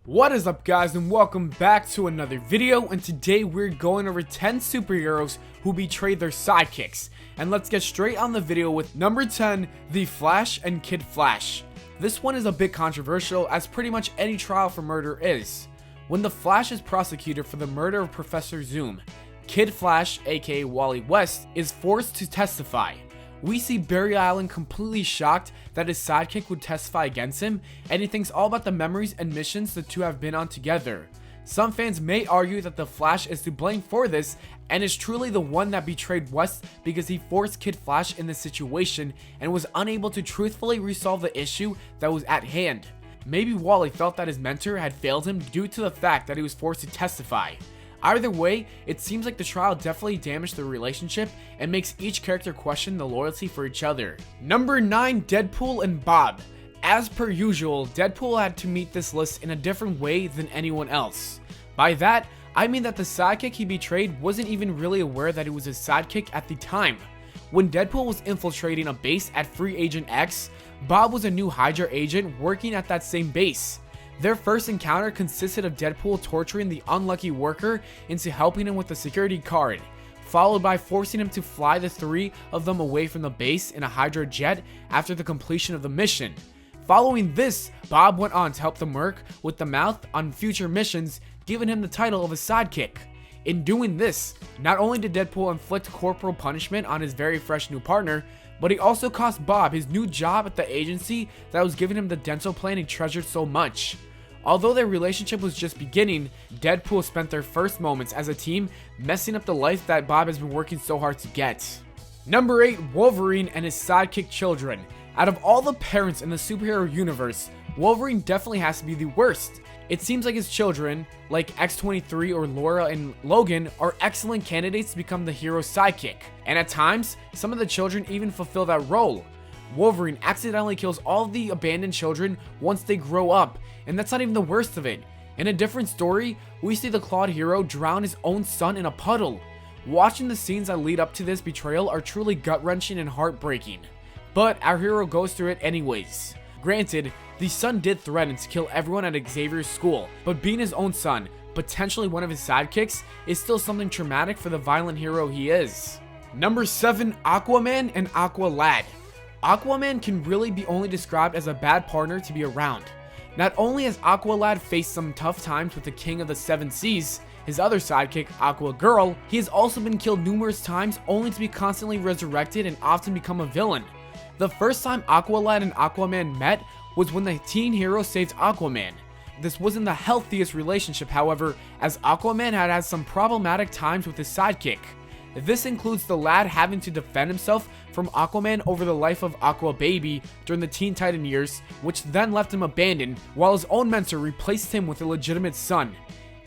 What is up, guys, and welcome back to another video. And today we're going over 10 superheroes who betrayed their sidekicks. And let's get straight on the video with number 10, The Flash and Kid Flash. This one is a bit controversial, as pretty much any trial for murder is. When the Flash is prosecuted for the murder of Professor Zoom, Kid Flash, aka Wally West, is forced to testify. We see Barry Allen completely shocked that his sidekick would testify against him, and he thinks all about the memories and missions the two have been on together. Some fans may argue that the Flash is to blame for this, and is truly the one that betrayed West because he forced Kid Flash in this situation and was unable to truthfully resolve the issue that was at hand. Maybe Wally felt that his mentor had failed him due to the fact that he was forced to testify. Either way, it seems like the trial definitely damaged the relationship and makes each character question the loyalty for each other. Number 9, Deadpool and Bob. As per usual, Deadpool had to meet this list in a different way than anyone else. By that, I mean that the sidekick he betrayed wasn't even really aware that he was his sidekick at the time. When Deadpool was infiltrating a base at Free Agent X, Bob was a new Hydra agent working at that same base. Their first encounter consisted of Deadpool torturing the unlucky worker into helping him with the security card, followed by forcing him to fly the three of them away from the base in a Hydra jet after the completion of the mission. Following this, Bob went on to help the Merc with the mouth on future missions, giving him the title of a sidekick. In doing this, not only did Deadpool inflict corporal punishment on his very fresh new partner, but he also cost Bob his new job at the agency that was giving him the dental plan he treasured so much. Although their relationship was just beginning, Deadpool spent their first moments as a team messing up the life that Bob has been working so hard to get. Number 8, Wolverine and his sidekick children. Out of all the parents in the superhero universe, Wolverine definitely has to be the worst. It seems like his children, like X-23 or Laura and Logan, are excellent candidates to become the hero's sidekick, and at times, some of the children even fulfill that role. Wolverine accidentally kills all of the abandoned children once they grow up, and that's not even the worst of it. In a different story, we see the Clawed hero drown his own son in a puddle. Watching the scenes that lead up to this betrayal are truly gut-wrenching and heartbreaking, but our hero goes through it anyways. Granted, the son did threaten to kill everyone at Xavier's school, but being his own son, potentially one of his sidekicks, is still something traumatic for the violent hero he is. Number 7, Aquaman and Aqualad. Aquaman can really be only described as a bad partner to be around. Not only has Aqualad faced some tough times with the King of the Seven Seas, his other sidekick, Aquagirl, he has also been killed numerous times only to be constantly resurrected and often become a villain. The first time Aqualad and Aquaman met was when the teen hero saved Aquaman. This wasn't the healthiest relationship, however, as Aquaman had some problematic times with his sidekick. This includes the lad having to defend himself from Aquaman over the life of Aqua Baby during the Teen Titan years, which then left him abandoned, while his own mentor replaced him with a legitimate son.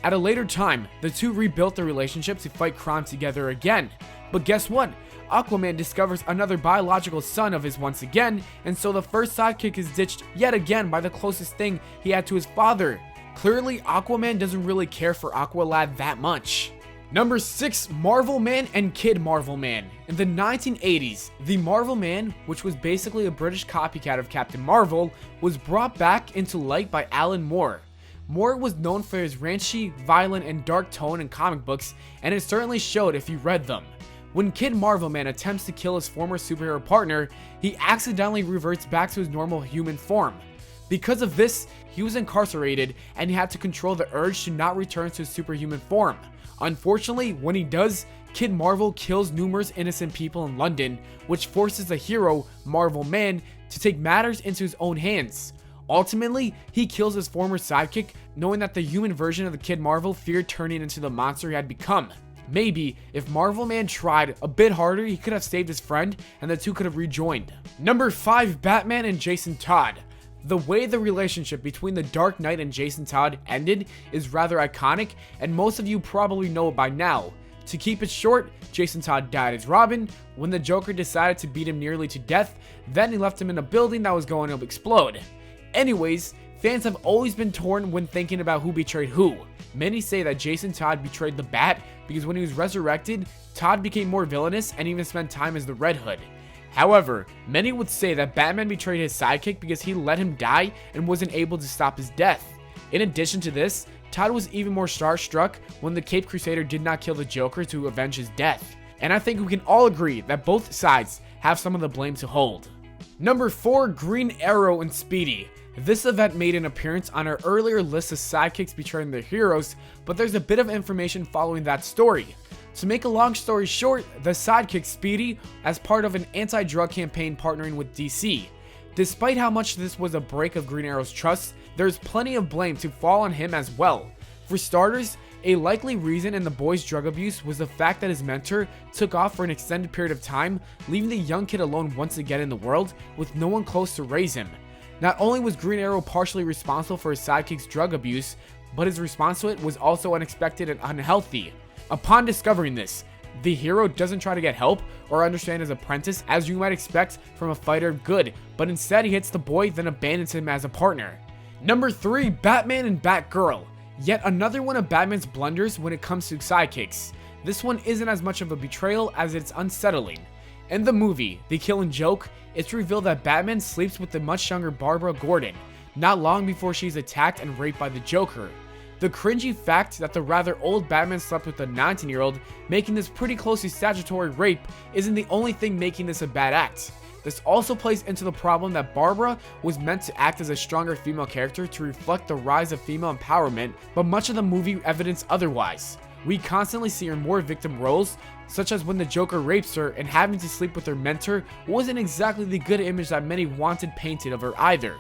At a later time, the two rebuilt their relationship to fight crime together again. But guess what? Aquaman discovers another biological son of his once again, and so the first sidekick is ditched yet again by the closest thing he had to his father. Clearly, Aquaman doesn't really care for Aqualad that much. Number 6, Marvel Man and Kid Marvel Man. In the 1980s, the Marvel Man, which was basically a British copycat of Captain Marvel, was brought back into light by Alan Moore. Moore was known for his ranchy, violent, and dark tone in comic books, and it certainly showed if you read them. When Kid Marvel Man attempts to kill his former superhero partner, he accidentally reverts back to his normal human form. Because of this, he was incarcerated and he had to control the urge to not return to his superhuman form. Unfortunately, when he does, Kid Marvel kills numerous innocent people in London, which forces the hero, Marvel Man, to take matters into his own hands. Ultimately, he kills his former sidekick, knowing that the human version of the Kid Marvel feared turning into the monster he had become. Maybe, if Marvel Man tried a bit harder, he could have saved his friend, and the two could have rejoined. Number 5, Batman and Jason Todd. The way the relationship between the Dark Knight and Jason Todd ended is rather iconic, and most of you probably know it by now. To keep it short, Jason Todd died as Robin when the Joker decided to beat him nearly to death, then he left him in a building that was going to explode. Anyways, fans have always been torn when thinking about who betrayed who. Many say that Jason Todd betrayed the Bat because when he was resurrected, Todd became more villainous and even spent time as the Red Hood. However, many would say that Batman betrayed his sidekick because he let him die and wasn't able to stop his death. In addition to this, Todd was even more starstruck when the Caped Crusader did not kill the Joker to avenge his death. And I think we can all agree that both sides have some of the blame to hold. Number 4, Green Arrow and Speedy. This event made an appearance on our earlier list of sidekicks betraying their heroes, but there's a bit of information following that story. To make a long story short, the sidekick Speedy, as part of an anti-drug campaign partnering with DC. Despite how much this was a break of Green Arrow's trust, there's plenty of blame to fall on him as well. For starters, a likely reason in the boy's drug abuse was the fact that his mentor took off for an extended period of time, leaving the young kid alone once again in the world with no one close to raise him. Not only was Green Arrow partially responsible for his sidekick's drug abuse, but his response to it was also unexpected and unhealthy. Upon discovering this, the hero doesn't try to get help or understand his apprentice as you might expect from a fighter of good, but instead he hits the boy, then abandons him as a partner. Number 3, Batman and Batgirl. Yet another one of Batman's blunders when it comes to sidekicks. This one isn't as much of a betrayal as it's unsettling. In the movie, The Killing Joke, it's revealed that Batman sleeps with the much younger Barbara Gordon, not long before she's attacked and raped by the Joker. The cringy fact that the rather old Batman slept with a 19-year-old, making this pretty close to statutory rape, isn't the only thing making this a bad act. This also plays into the problem that Barbara was meant to act as a stronger female character to reflect the rise of female empowerment, but much of the movie evidenced otherwise. We constantly see her in more victim roles, such as when the Joker rapes her and having to sleep with her mentor wasn't exactly the good image that many wanted painted of her either.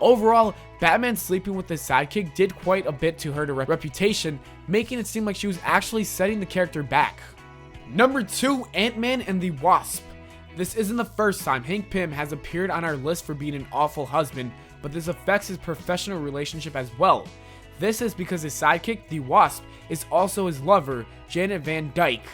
Overall, Batman sleeping with his sidekick did quite a bit to hurt her reputation, making it seem like she was actually setting the character back. Number 2, Ant-Man and the Wasp. This isn't the first time Hank Pym has appeared on our list for being an awful husband, but this affects his professional relationship as well. This is because his sidekick, the Wasp, is also his lover, Janet Van Dyke.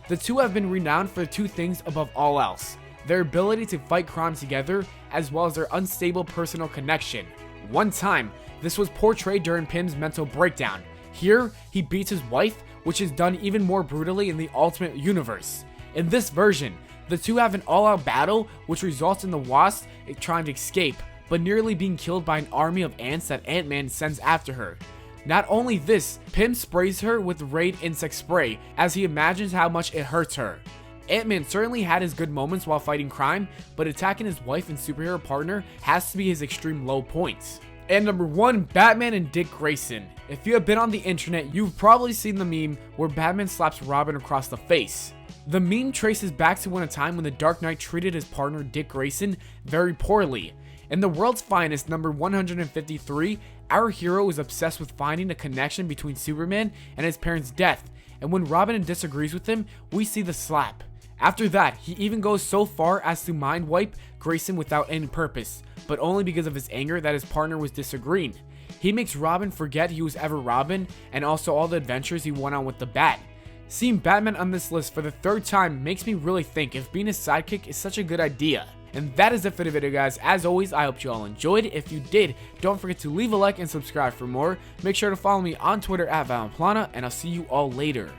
The two have been renowned for two things above all else: their ability to fight crime together, as well as their unstable personal connection. One time, this was portrayed during Pym's mental breakdown. Here, he beats his wife, which is done even more brutally in the Ultimate Universe. In this version, the two have an all-out battle, which results in the Wasp trying to escape, but nearly being killed by an army of ants that Ant-Man sends after her. Not only this, Pym sprays her with Raid insect spray, as he imagines how much it hurts her. Ant-Man certainly had his good moments while fighting crime, but attacking his wife and superhero partner has to be his extreme low points. And number 1, Batman and Dick Grayson. If you have been on the internet, you've probably seen the meme where Batman slaps Robin across the face. The meme traces back to a time when the Dark Knight treated his partner Dick Grayson very poorly. In The World's Finest, number 153, our hero is obsessed with finding a connection between Superman and his parents' death, and when Robin disagrees with him, we see the slap. After that, he even goes so far as to mind wipe Grayson without any purpose, but only because of his anger that his partner was disagreeing. He makes Robin forget he was ever Robin, and also all the adventures he went on with the Bat. Seeing Batman on this list for the third time makes me really think if being a sidekick is such a good idea. And that is it for the video, guys. As always, I hope you all enjoyed. If you did, don't forget to leave a like and subscribe for more. Make sure to follow me on Twitter @ValentPlana, and I'll see you all later.